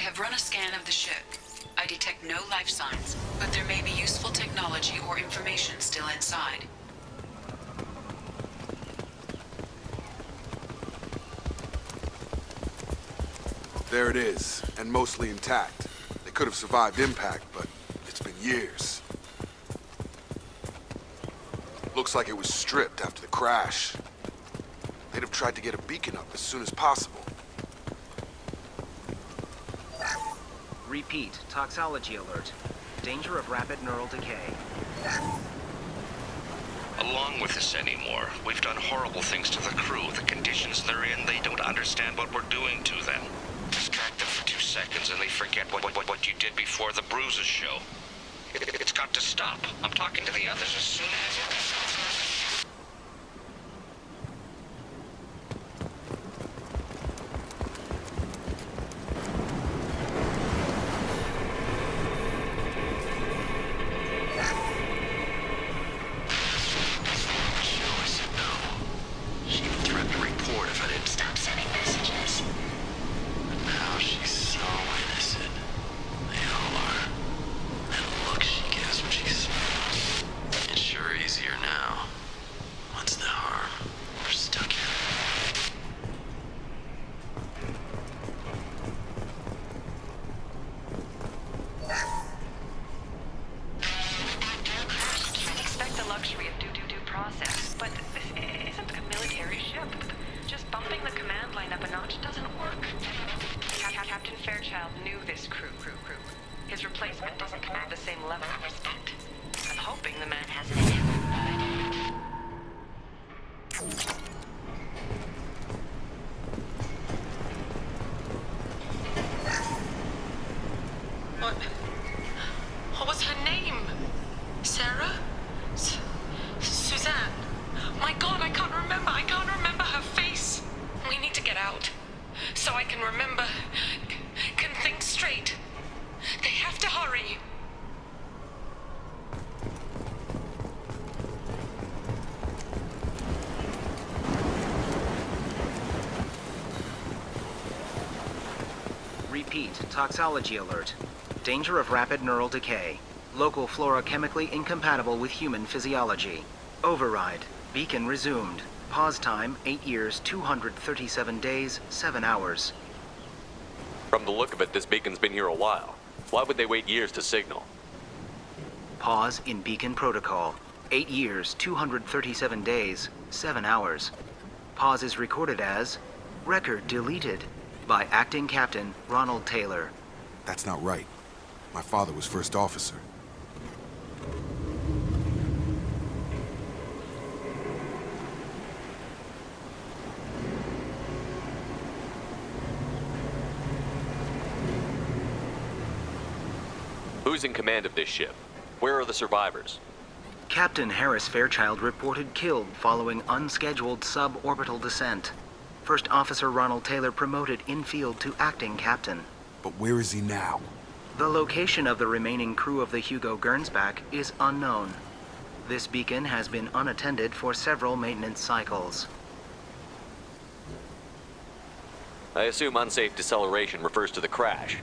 have run a scan of the ship. I detect no life signs, but there may be useful technology or information still inside. There it is, and mostly intact. They could have survived impact, but it's been years. Looks like it was stripped after the crash. They'd have tried to get a beacon up as soon as possible. Repeat, toxology alert. Danger of rapid neural decay. Along with this anymore. We've done horrible things to the crew. The conditions they're in, they don't understand what we're doing to them. Distract them for 2 seconds and they forget what you did before the bruises show. It's got to stop. I'm talking to the others as soon as... Captain Fairchild knew this crew. His replacement doesn't command the same level of respect. I'm hoping the man has it in him. What was her name? Sarah? Suzanne? My God, I can't remember her face. We need to get out. So I can remember, can think straight. They have to hurry. Repeat, toxology alert. Danger of rapid neural decay. Local flora chemically incompatible with human physiology. Override. Beacon resumed. Pause time, 8 years, 237 days, 7 hours. From the look of it, this beacon's been here a while. Why would they wait years to signal? Pause in beacon protocol. 8 years, 237 days, 7 hours. Pause is recorded as record deleted by Acting Captain Ronald Taylor. That's not right. My father was first officer. Who's in command of this ship? Where are the survivors? Captain Harris Fairchild reported killed following unscheduled suborbital descent. First Officer Ronald Taylor promoted in-field to acting captain. But where is he now? The location of the remaining crew of the Hugo Gernsback is unknown. This beacon has been unattended for several maintenance cycles. I assume unsafe deceleration refers to the crash.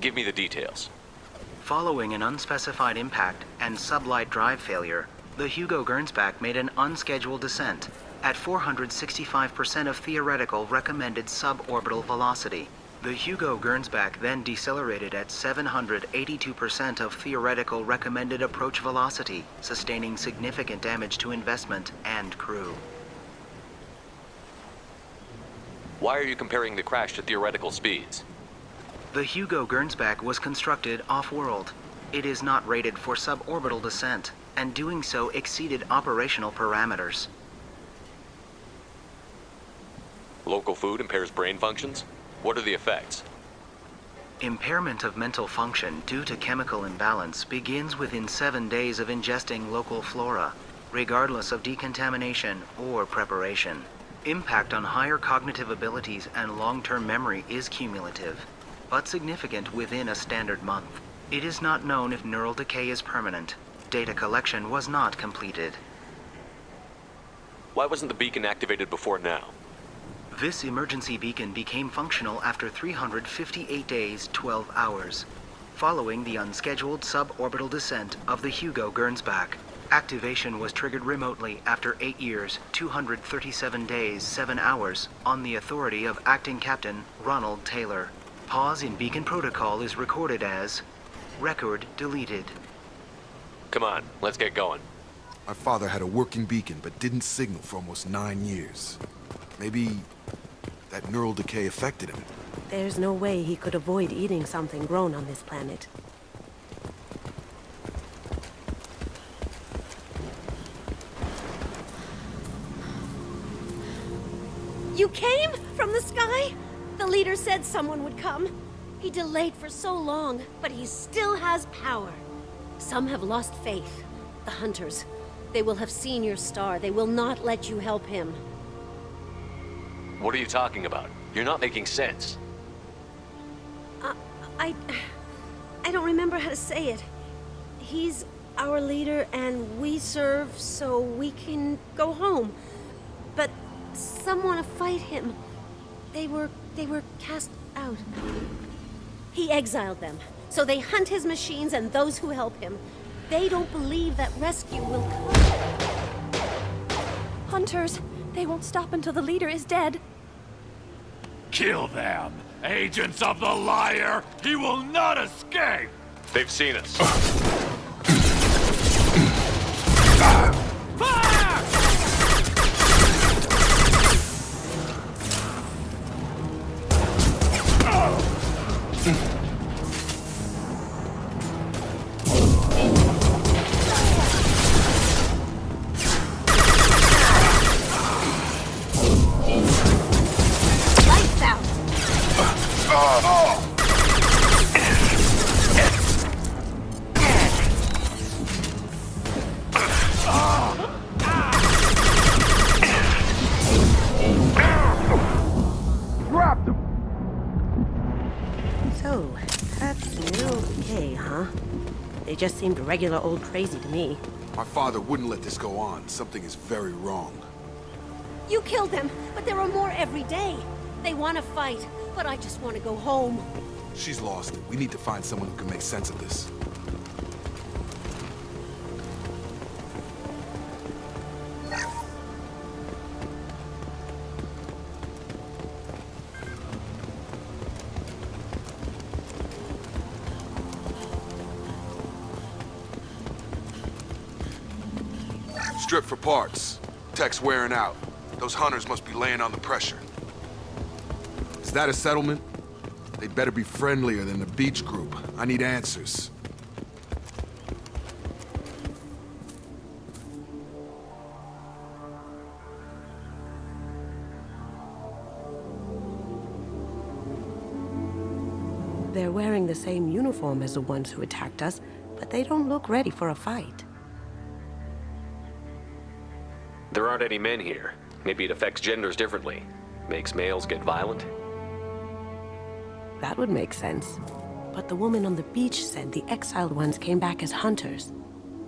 Give me the details. Following an unspecified impact and sublight drive failure, the Hugo Gernsback made an unscheduled descent at 465% of theoretical recommended suborbital velocity. The Hugo Gernsback then decelerated at 782% of theoretical recommended approach velocity, sustaining significant damage to investment and crew. Why are you comparing the crash to theoretical speeds? The Hugo Gernsback was constructed off-world. It is not rated for suborbital descent, and doing so exceeded operational parameters. Local food impairs brain functions? What are the effects? Impairment of mental function due to chemical imbalance begins within 7 days of ingesting local flora, regardless of decontamination or preparation. Impact on higher cognitive abilities and long-term memory is cumulative, but significant within a standard month. It is not known if neural decay is permanent. Data collection was not completed. Why wasn't the beacon activated before now? This emergency beacon became functional after 358 days, 12 hours, following the unscheduled suborbital descent of the Hugo Gernsback. Activation was triggered remotely after 8 years, 237 days, 7 hours, on the authority of Acting Captain Ronald Taylor. Pause in beacon protocol is recorded as record deleted. Come on, let's get going. My father had a working beacon, but didn't signal for almost 9 years. Maybe that neural decay affected him. There's no way he could avoid eating something grown on this planet. You came from the sky? The leader said someone would come. He delayed for so long, but he still has power. Some have lost faith. The hunters. They will have seen your star. They will not let you help him. What are you talking about? You're not making sense. I don't remember how to say it. He's our leader and we serve so we can go home. But some want to fight him. They were cast out. He exiled them, so they hunt his machines and those who help him. They don't believe that rescue will come. Hunters, they won't stop until the leader is dead. Kill them! Agents of the liar! He will not escape! They've seen us. Lights out! So, that's neural decay, huh? They just seemed regular old crazy to me. My father wouldn't let this go on. Something is very wrong. You killed them, but there are more every day. They want to fight, but I just want to go home. She's lost it. We need to find someone who can make sense of this. Strip for parts. Tech's wearing out. Those hunters must be laying on the pressure. Is that a settlement? They'd better be friendlier than the beach group. I need answers. They're wearing the same uniform as the ones who attacked us, but they don't look ready for a fight. There aren't any men here. Maybe it affects genders differently. Makes males get violent. That would make sense. But the woman on the beach said the exiled ones came back as hunters.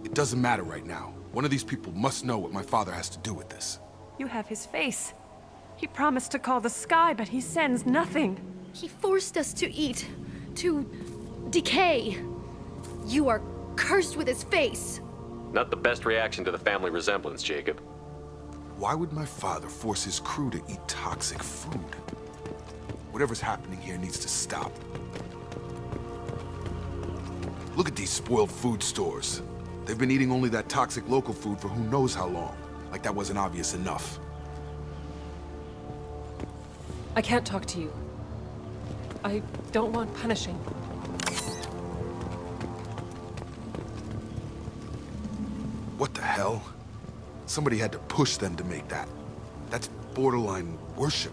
It doesn't matter right now. One of these people must know what my father has to do with this. You have his face. He promised to call the sky, but he sends nothing. He forced us to eat, to decay. You are cursed with his face. Not the best reaction to the family resemblance, Jacob. Why would my father force his crew to eat toxic food? Whatever's happening here needs to stop. Look at these spoiled food stores. They've been eating only that toxic local food for who knows how long. Like that wasn't obvious enough. I can't talk to you. I don't want punishing. What the hell? Somebody had to push them to make that. That's borderline worship.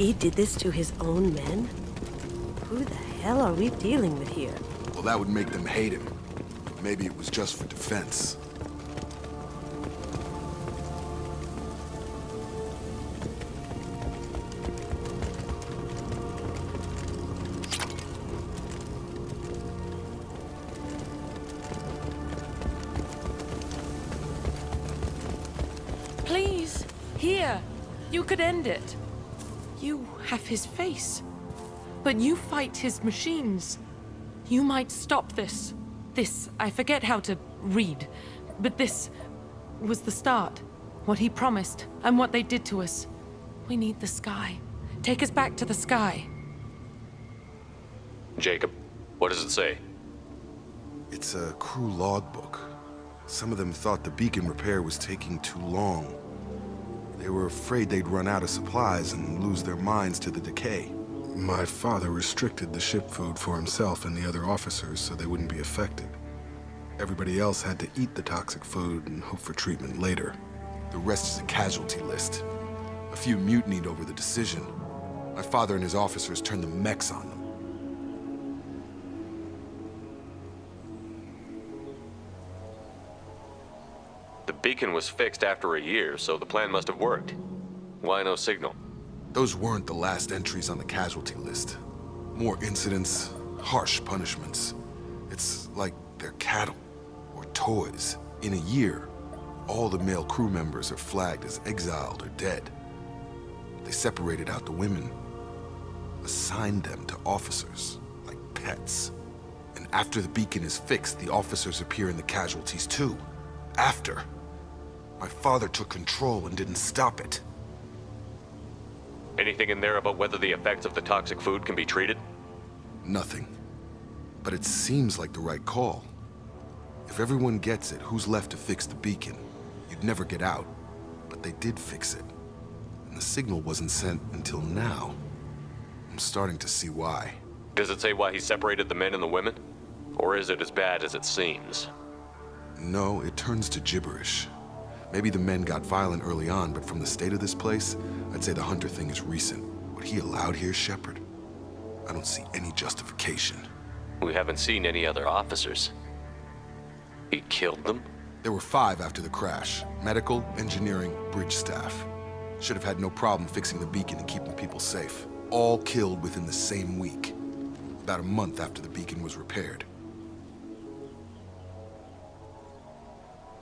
He did this to his own men? Who the hell are we dealing with here? Well, that would make them hate him. Maybe it was just for defense. Please, here. You could end it. You have his face. But you fight his machines. You might stop this. This, I forget how to read. But this was the start. What he promised, and what they did to us. We need the sky. Take us back to the sky. Jacob, what does it say? It's a crew logbook. Some of them thought the beacon repair was taking too long. They were afraid they'd run out of supplies and lose their minds to the decay. My father restricted the ship food for himself and the other officers so they wouldn't be affected. Everybody else had to eat the toxic food and hope for treatment later. The rest is a casualty list. A few mutinied over the decision. My father and his officers turned the mechs on them. The beacon was fixed after a year, so the plan must have worked. Why no signal? Those weren't the last entries on the casualty list. More incidents, harsh punishments. It's like they're cattle or toys. In a year, all the male crew members are flagged as exiled or dead. They separated out the women, assigned them to officers, like pets. And after the beacon is fixed, the officers appear in the casualties too. After. My father took control and didn't stop it. Anything in there about whether the effects of the toxic food can be treated? Nothing. But it seems like the right call. If everyone gets it, who's left to fix the beacon? You'd never get out. But they did fix it. And the signal wasn't sent until now. I'm starting to see why. Does it say why he separated the men and the women? Or is it as bad as it seems? No, it turns to gibberish. Maybe the men got violent early on, but from the state of this place, I'd say the Hunter thing is recent. What he allowed here, Shepard, I don't see any justification. We haven't seen any other officers. He killed them? There were 5 after the crash. Medical, engineering, bridge staff. Should have had no problem fixing the beacon and keeping people safe. All killed within the same week. About a month after the beacon was repaired.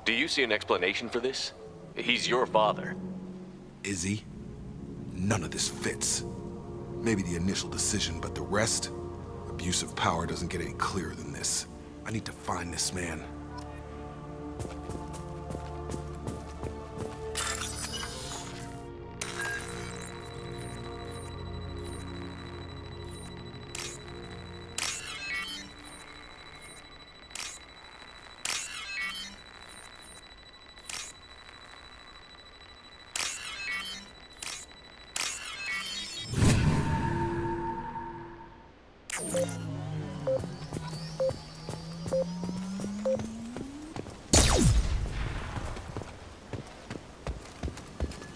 Do you see an explanation for this? He's your father. Is he? None of this fits. Maybe the initial decision, but the rest? Abuse of power doesn't get any clearer than this. I need to find this man.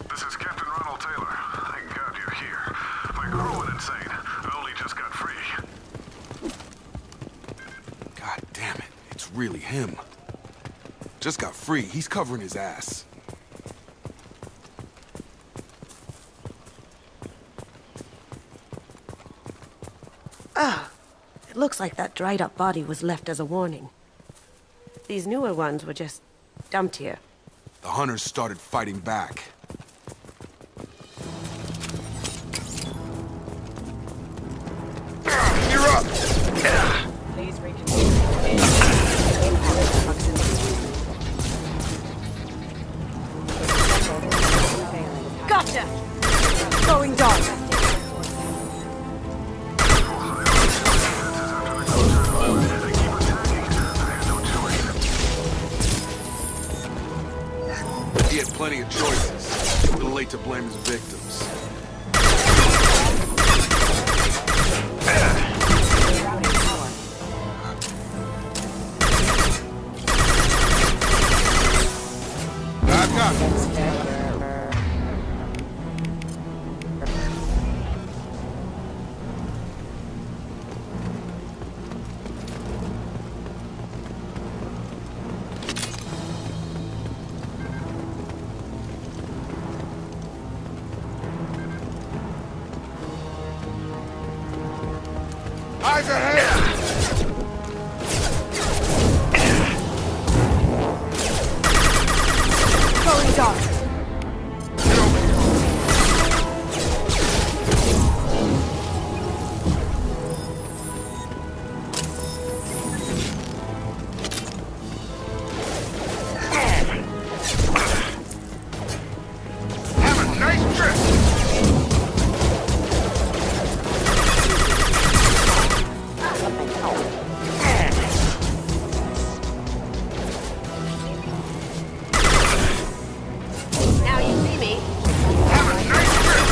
This is Captain Ronald Taylor. Thank God you're here. My crew went insane. I only just got free. God damn it, it's really him. Just got free, he's covering his ass. It looks like that dried up body was left as a warning. These newer ones were just dumped here. The Hunters started fighting back. You're up! Please reconsider. Gotcha! Going dark. He had plenty of choices. A little late to blame his victims. Back up! Guys ahead! Going dark. Have a nice trip. Now you see me. Have a nice trip.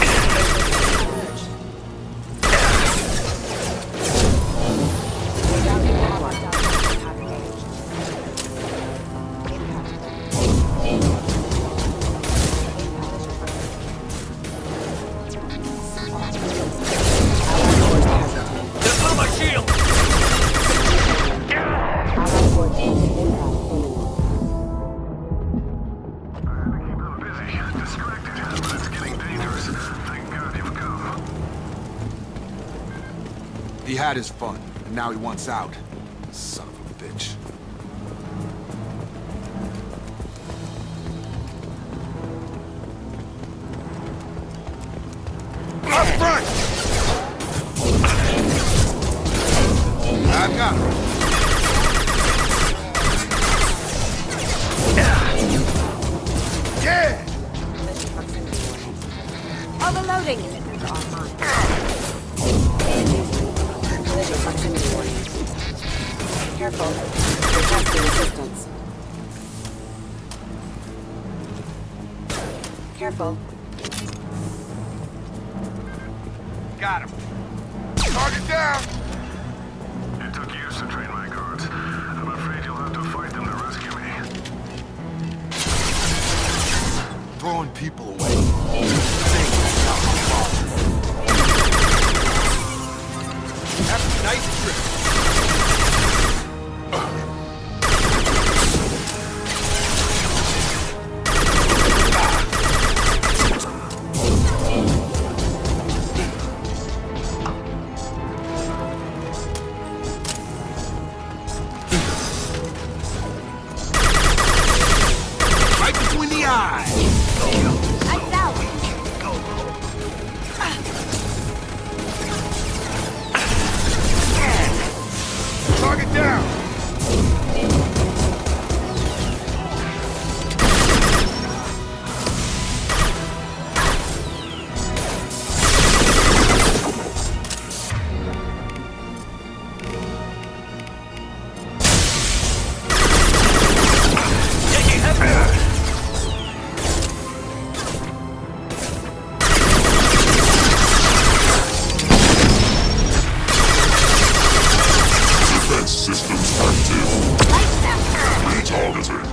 Just on my shield! Keep them busy, distracted, but it's getting dangerous. Thank God you've come. He had his fun, and now he wants out. Son of a bitch. Up front! I've got him. Yeah! Overloading. Careful. Requesting assistance. Careful. Got him. Target down! It took years to train my guards. I'm afraid you'll have to fight them to rescue me. Throwing people away. Have a nice trip. Right between the eyes. Lights out. Target down. Defense systems active. Lights out. Retargeting.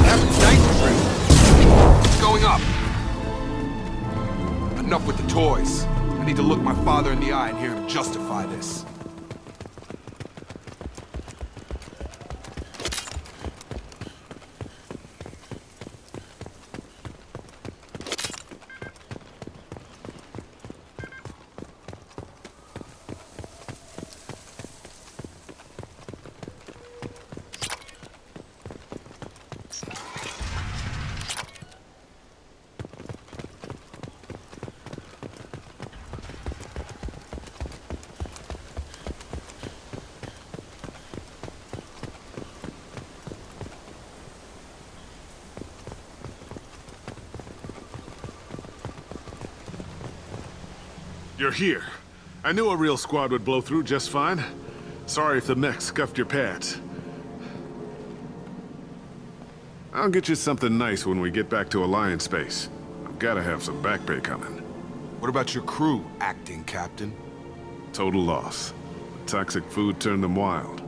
Have a nice trip. It's going up. Enough with the toys. I need to look my father in the eye and hear him justify this. You're here. I knew a real squad would blow through just fine. Sorry if the mech scuffed your pads. I'll get you something nice when we get back to Alliance Space. I've gotta have some back pay coming. What about your crew, acting captain? Total loss. The toxic food turned them wild.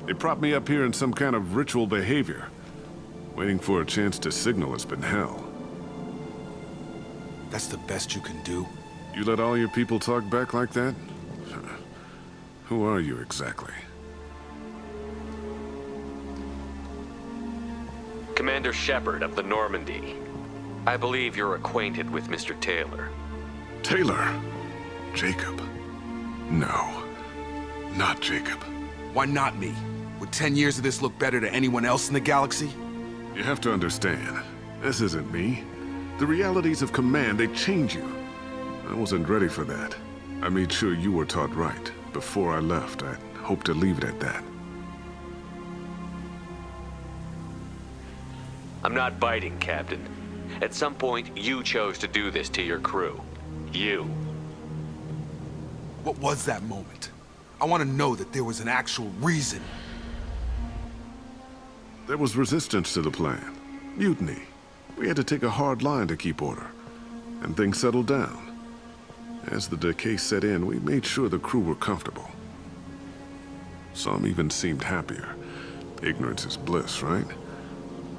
They propped me up here in some kind of ritual behavior. Waiting for a chance to signal has been hell. That's the best you can do? You let all your people talk back like that? Who are you exactly? Commander Shepard of the Normandy. I believe you're acquainted with Mr. Taylor. Taylor? Jacob? No. Not Jacob. Why not me? Would 10 years of this look better to anyone else in the galaxy? You have to understand, this isn't me. The realities of command, they change you. I wasn't ready for that. I made sure you were taught right. Before I left, I hoped to leave it at that. I'm not biting, Captain. At some point, you chose to do this to your crew. You. What was that moment? I want to know that there was an actual reason. There was resistance to the plan. Mutiny. We had to take a hard line to keep order. And things settled down. As the decay set in, we made sure the crew were comfortable. Some even seemed happier. Ignorance is bliss, right?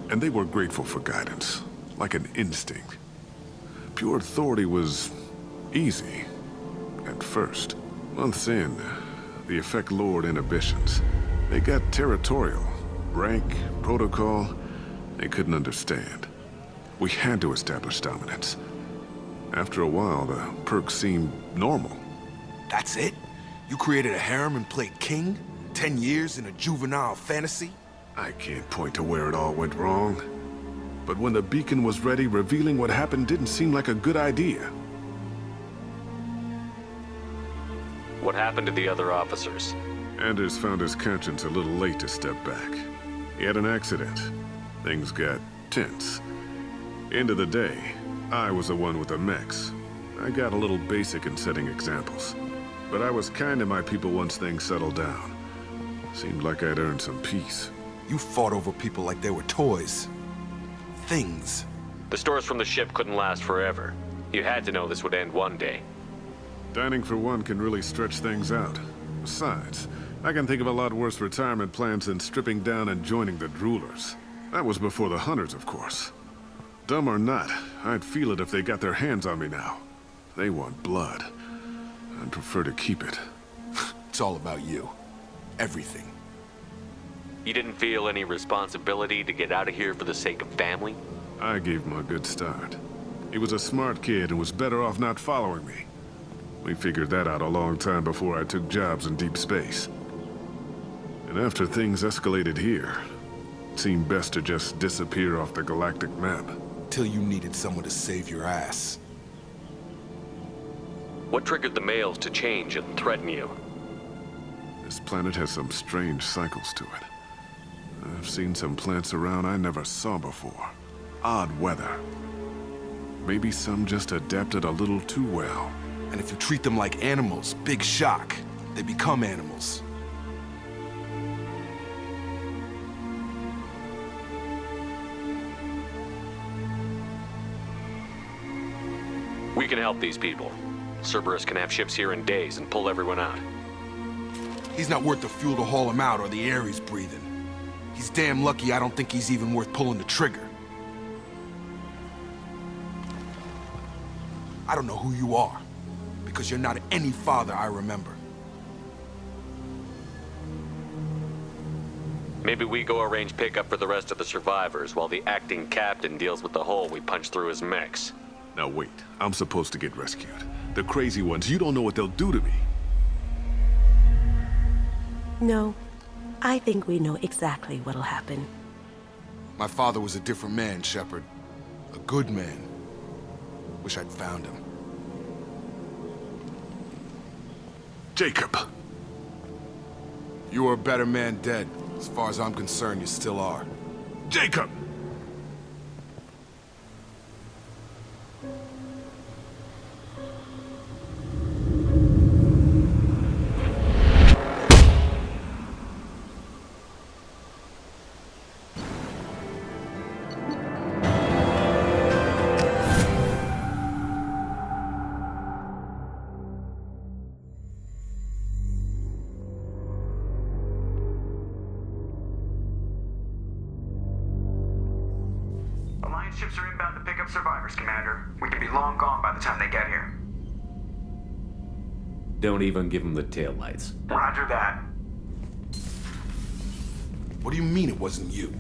And they were grateful for guidance, like an instinct. Pure authority was easy, at first. Months in, the effect lowered inhibitions. They got territorial. Rank, protocol, they couldn't understand. We had to establish dominance. After a while, the perks seemed normal. That's it? You created a harem and played king? 10 years in a juvenile fantasy? I can't point to where it all went wrong. But when the beacon was ready, revealing what happened didn't seem like a good idea. What happened to the other officers? Anders found his conscience a little late to step back. He had an accident. Things got tense. End of the day, I was the one with the mechs. I got a little basic in setting examples. But I was kind to my people once things settled down. Seemed like I'd earned some peace. You fought over people like they were toys. Things. The stores from the ship couldn't last forever. You had to know this would end one day. Dining for one can really stretch things out. Besides, I can think of a lot worse retirement plans than stripping down and joining the Droolers. That was before the Hunters, of course. Dumb or not, I'd feel it if they got their hands on me now. They want blood. I'd prefer to keep it. It's all about you. Everything. You didn't feel any responsibility to get out of here for the sake of family? I gave him a good start. He was a smart kid and was better off not following me. We figured that out a long time before I took jobs in deep space. And after things escalated here, it seemed best to just disappear off the galactic map. Till you needed someone to save your ass. What triggered the males to change and threaten you? This planet has some strange cycles to it. I've seen some plants around I never saw before. Odd weather. Maybe some just adapted a little too well. And if you treat them like animals, big shock. They become animals. We can help these people. Cerberus can have ships here in days and pull everyone out. He's not worth the fuel to haul him out or the air he's breathing. He's damn lucky I don't think he's even worth pulling the trigger. I don't know who you are, because you're not any father I remember. Maybe we go arrange pickup for the rest of the survivors while the acting captain deals with the hole we punched through his mechs. Now wait, I'm supposed to get rescued. The crazy ones, you don't know what they'll do to me. No, I think we know exactly what'll happen. My father was a different man, Shepard. A good man. Wish I'd found him. Jacob! You were a better man dead. As far as I'm concerned, you still are. Jacob! Ships are inbound to pick up survivors, Commander. We could be long gone by the time they get here. Don't even give them the taillights. Roger that. What do you mean it wasn't you?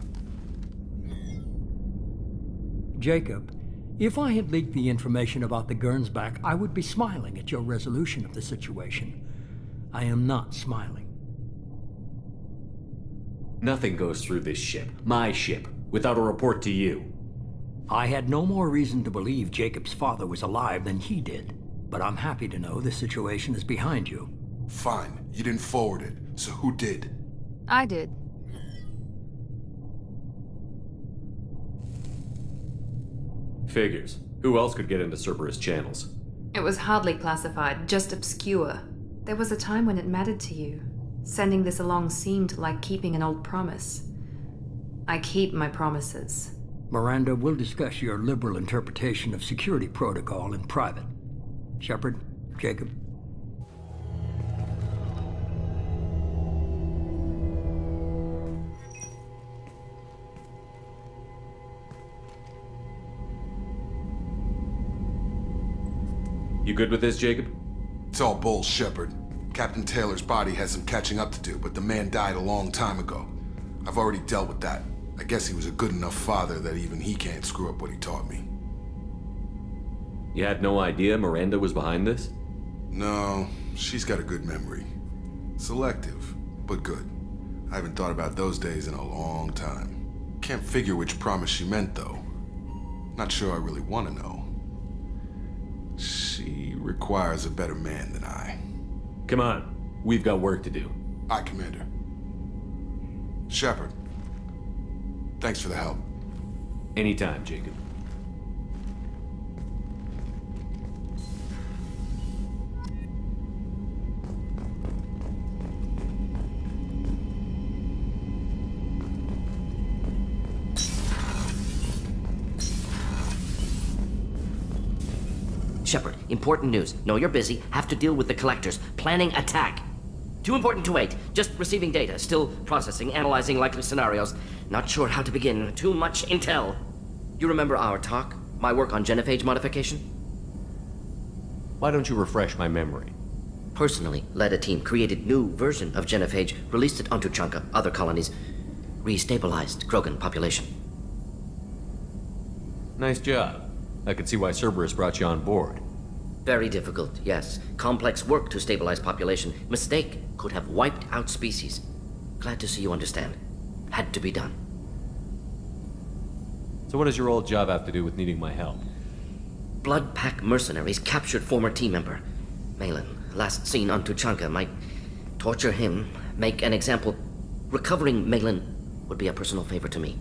Jacob, if I had leaked the information about the Gernsback, I would be smiling at your resolution of the situation. I am not smiling. Nothing goes through this ship, my ship, without a report to you. I had no more reason to believe Jacob's father was alive than he did, but I'm happy to know the situation is behind you. Fine. You didn't forward it, so who did? I did. Figures. Who else could get into Cerberus channels? It was hardly classified, just obscure. There was a time when it mattered to you. Sending this along seemed like keeping an old promise. I keep my promises. Miranda, we'll discuss your liberal interpretation of security protocol in private. Shepard, Jacob. You good with this, Jacob? It's all bull, Shepard. Captain Taylor's body has some catching up to do, but the man died a long time ago. I've already dealt with that. I guess he was a good enough father that even he can't screw up what he taught me. You had no idea Miranda was behind this? No, she's got a good memory. Selective, but good. I haven't thought about those days in a long time. Can't figure which promise she meant, though. Not sure I really want to know. She requires a better man than I. Come on, we've got work to do. Aye, Commander. Shepard, thanks for the help. Anytime, Jacob. Shepard, important news. Know you're busy. Have to deal with the collectors. Planning attack. Too important to wait. Just receiving data. Still processing, analyzing likely scenarios. Not sure how to begin. Too much intel. You remember our talk? My work on genophage modification? Why don't you refresh my memory? Personally led a team, created new version of genophage, released it onto Chunka, other colonies, restabilized Krogan population. Nice job. I can see why Cerberus brought you on board. Very difficult, yes. Complex work to stabilize population. Mistake could have wiped out species. Glad to see you understand. Had to be done. So what does your old job have to do with needing my help? Blood Pack mercenaries captured former team member. Malin, last seen on Tuchanka, might torture him, make an example. Recovering Malin would be a personal favor to me.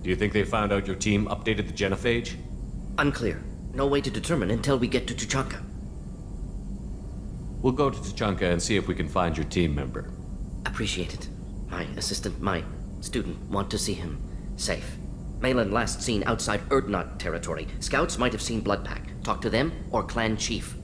Do you think they found out your team updated the genophage? Unclear. No way to determine until we get to Tuchanka. We'll go to Tuchanka and see if we can find your team member. Appreciate it. My assistant, my student, want to see him safe. Malin last seen outside Urdnot territory. Scouts might have seen Blood Pack. Talk to them or clan chief.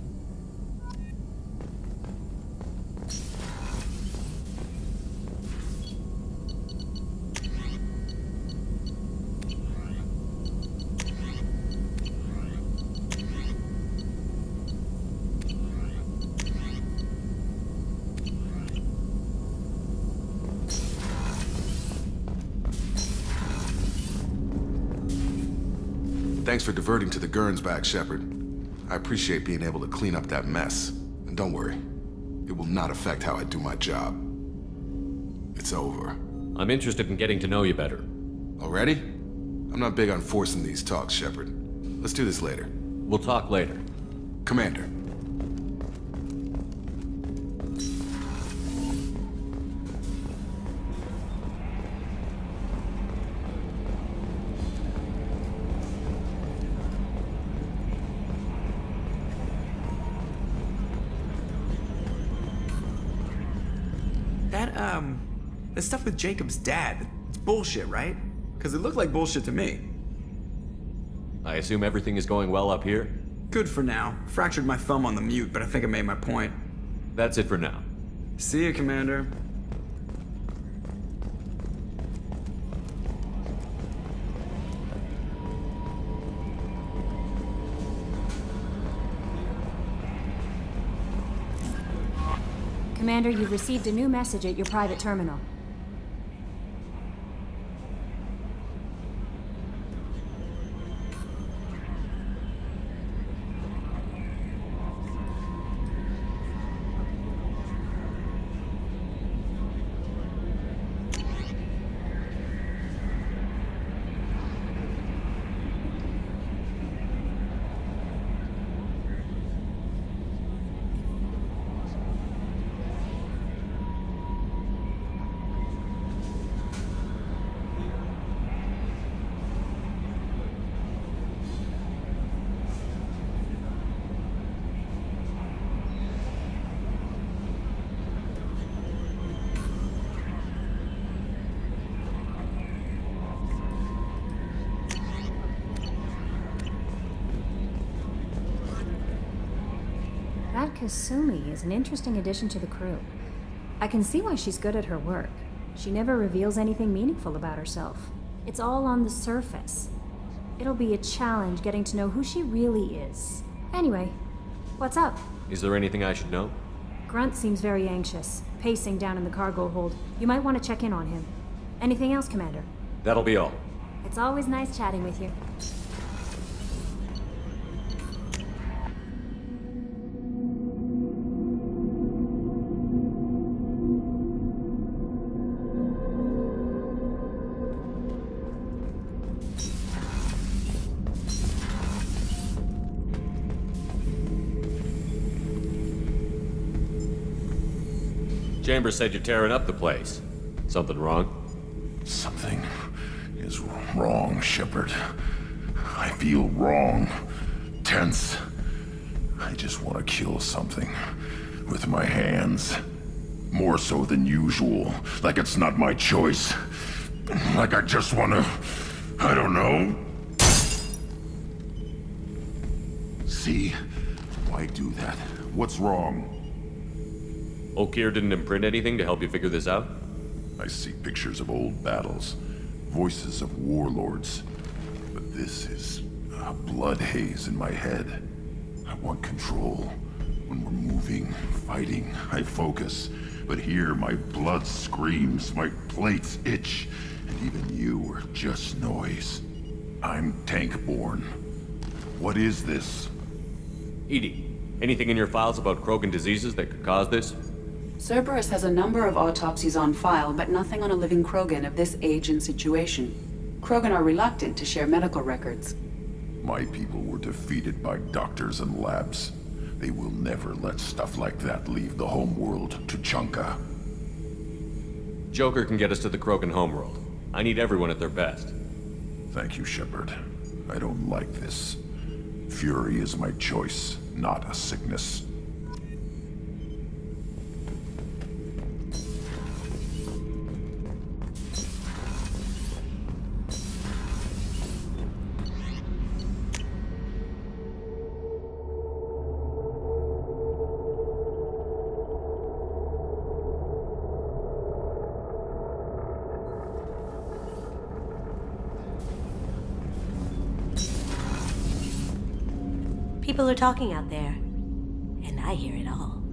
Thanks for diverting to the Gernsback, Shepard. I appreciate being able to clean up that mess. And don't worry, it will not affect how I do my job. It's over. I'm interested in getting to know you better. Already? I'm not big on forcing these talks, Shepard. Let's do this later. We'll talk later. Commander. The stuff with Jacob's dad, it's bullshit, right? Because it looked like bullshit to me. I assume everything is going well up here? Good for now. Fractured my thumb on the mute, but I think I made my point. That's it for now. See you, Commander. Commander, you've received a new message at your private terminal. Kasumi is an interesting addition to the crew. I can see why she's good at her work. She never reveals anything meaningful about herself. It's all on the surface. It'll be a challenge getting to know who she really is. Anyway, what's up? Is there anything I should know? Grunt seems very anxious, pacing down in the cargo hold. You might want to check in on him. Anything else, Commander? That'll be all. It's always nice chatting with you. Chambers said you're tearing up the place. Something wrong? Something is wrong, Shepard. I feel wrong. Tense. I just want to kill something. With my hands. More so than usual. Like it's not my choice. Like I just want to... I don't know. See? Why do that? What's wrong? Okeer didn't imprint anything to help you figure this out? I see pictures of old battles, voices of warlords. But this is a blood haze in my head. I want control. When we're moving, fighting, I focus. But here my blood screams, my plates itch, and even you are just noise. I'm tank-born. What is this? EDI, anything in your files about Krogan diseases that could cause this? Cerberus has a number of autopsies on file, but nothing on a living Krogan of this age and situation. Krogan are reluctant to share medical records. My people were defeated by doctors and labs. They will never let stuff like that leave the homeworld Tuchanka. Joker can get us to the Krogan homeworld. I need everyone at their best. Thank you, Shepard. I don't like this. Fury is my choice, not a sickness. People are talking out there, and I hear it all.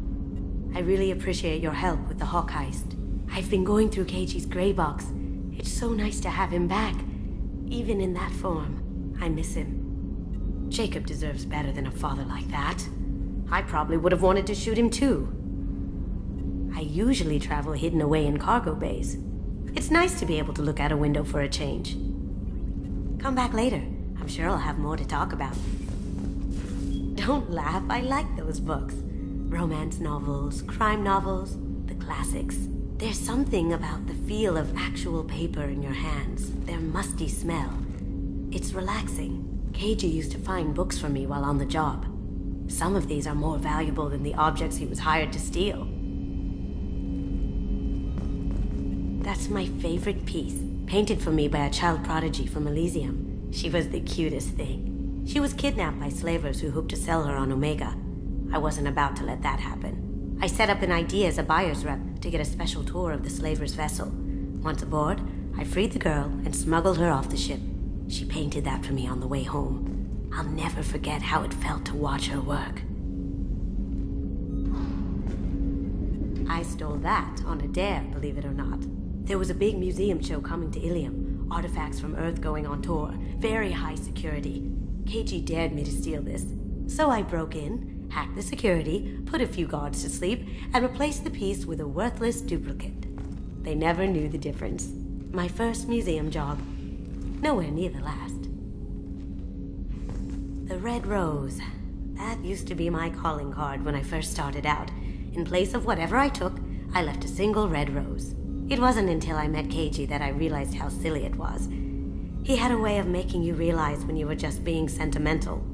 I really appreciate your help with the Hawk heist. I've been going through Keiji's gray box. It's so nice to have him back, even in that form. I miss him. Jacob deserves better than a father like that. I probably would have wanted to shoot him too. I usually travel hidden away in cargo bays. It's nice to be able to look out a window for a change. Come back later. I'm sure I'll have more to talk about. Don't laugh, I like those books. Romance novels, crime novels, the classics. There's something about the feel of actual paper in your hands, their musty smell. It's relaxing. Keiji used to find books for me while on the job. Some of these are more valuable than the objects he was hired to steal. That's my favorite piece, painted for me by a child prodigy from Elysium. She was the cutest thing. She was kidnapped by slavers who hoped to sell her on Omega. I wasn't about to let that happen. I set up an idea as a buyer's rep to get a special tour of the slaver's vessel. Once aboard, I freed the girl and smuggled her off the ship. She painted that for me on the way home. I'll never forget how it felt to watch her work. I stole that on a dare, believe it or not. There was a big museum show coming to Ilium. Artifacts from Earth going on tour. Very high security. Keiji dared me to steal this. So I broke in, hacked the security, put a few guards to sleep, and replaced the piece with a worthless duplicate. They never knew the difference. My first museum job. Nowhere near the last. The Red Rose. That used to be my calling card when I first started out. In place of whatever I took, I left a single red rose. It wasn't until I met Keiji that I realized how silly it was. He had a way of making you realize when you were just being sentimental.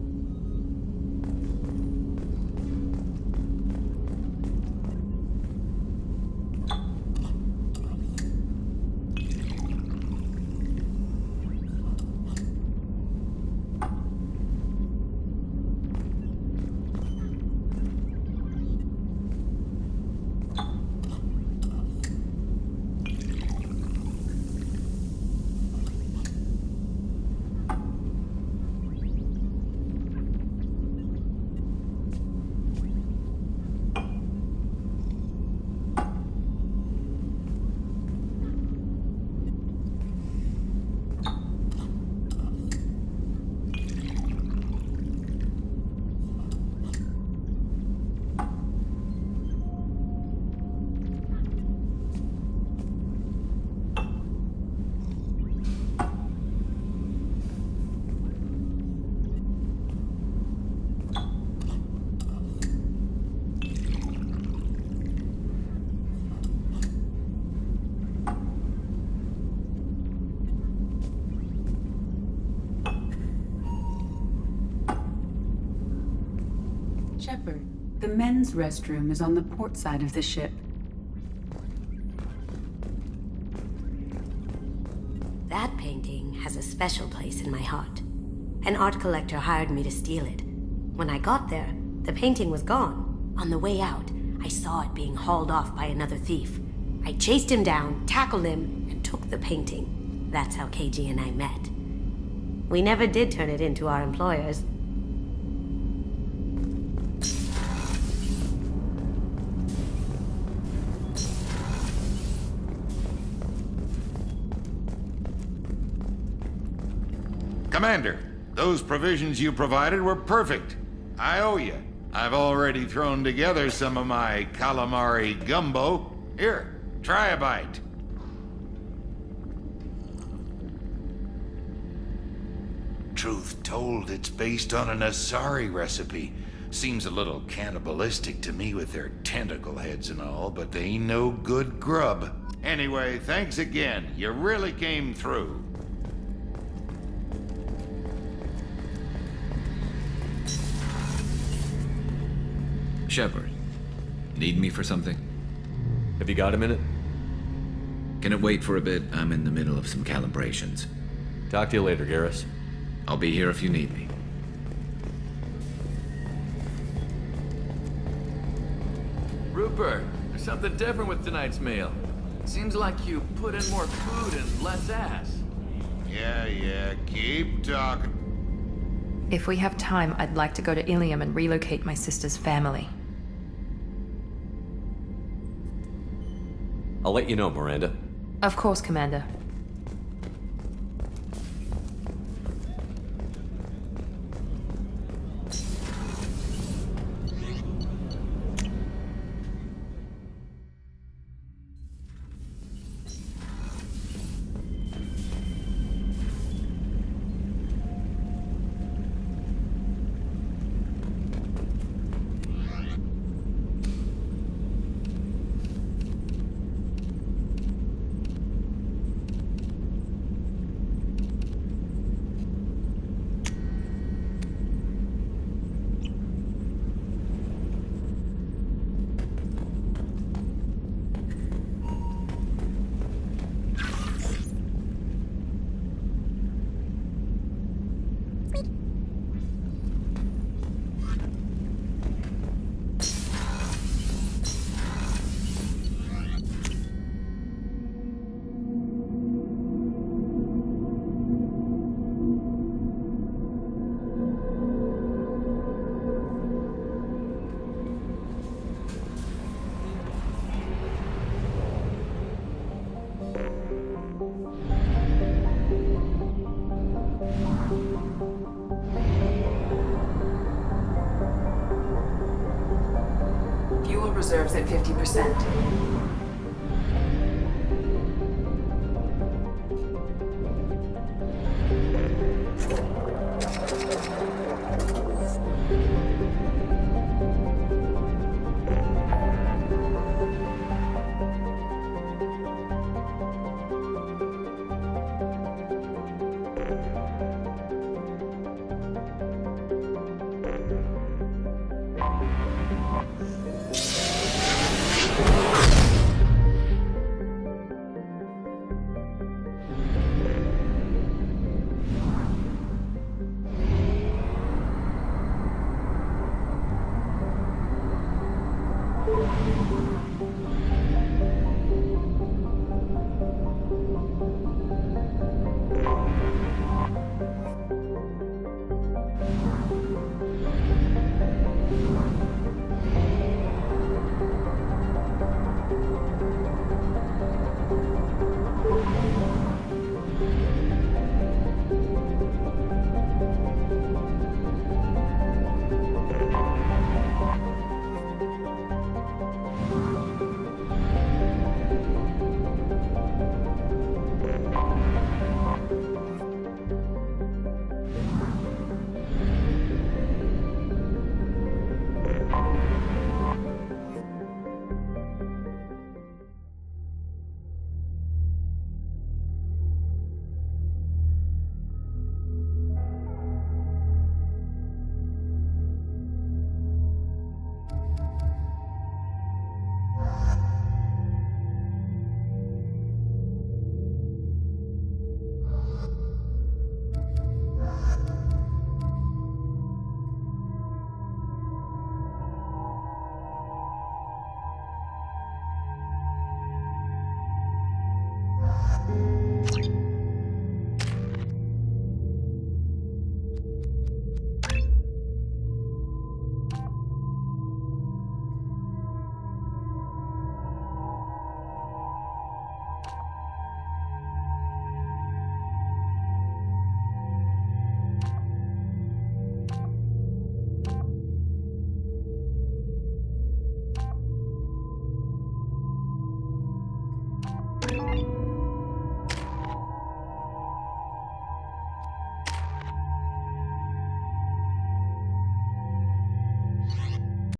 The men's restroom is on the port side of the ship. That painting has a special place in my heart. An art collector hired me to steal it. When I got there, the painting was gone. On the way out, I saw it being hauled off by another thief. I chased him down, tackled him, and took the painting. That's how KG and I met. We never did turn it into our employers. Commander, those provisions you provided were perfect. I owe you. I've already thrown together some of my calamari gumbo. Here, try a bite. Truth told, it's based on an Asari recipe. Seems a little cannibalistic to me with their tentacle heads and all, but they ain't no good grub. Anyway, thanks again. You really came through. Shepard, need me for something? Have you got a minute? Can it wait for a bit? I'm in the middle of some calibrations. Talk to you later, Garrus. I'll be here if you need me. Rupert, there's something different with tonight's meal. Seems like you put in more food and less ass. Yeah, keep talking. If we have time, I'd like to go to Ilium and relocate my sister's family. I'll let you know, Miranda. Of course, Commander. Fuel reserves at 50%.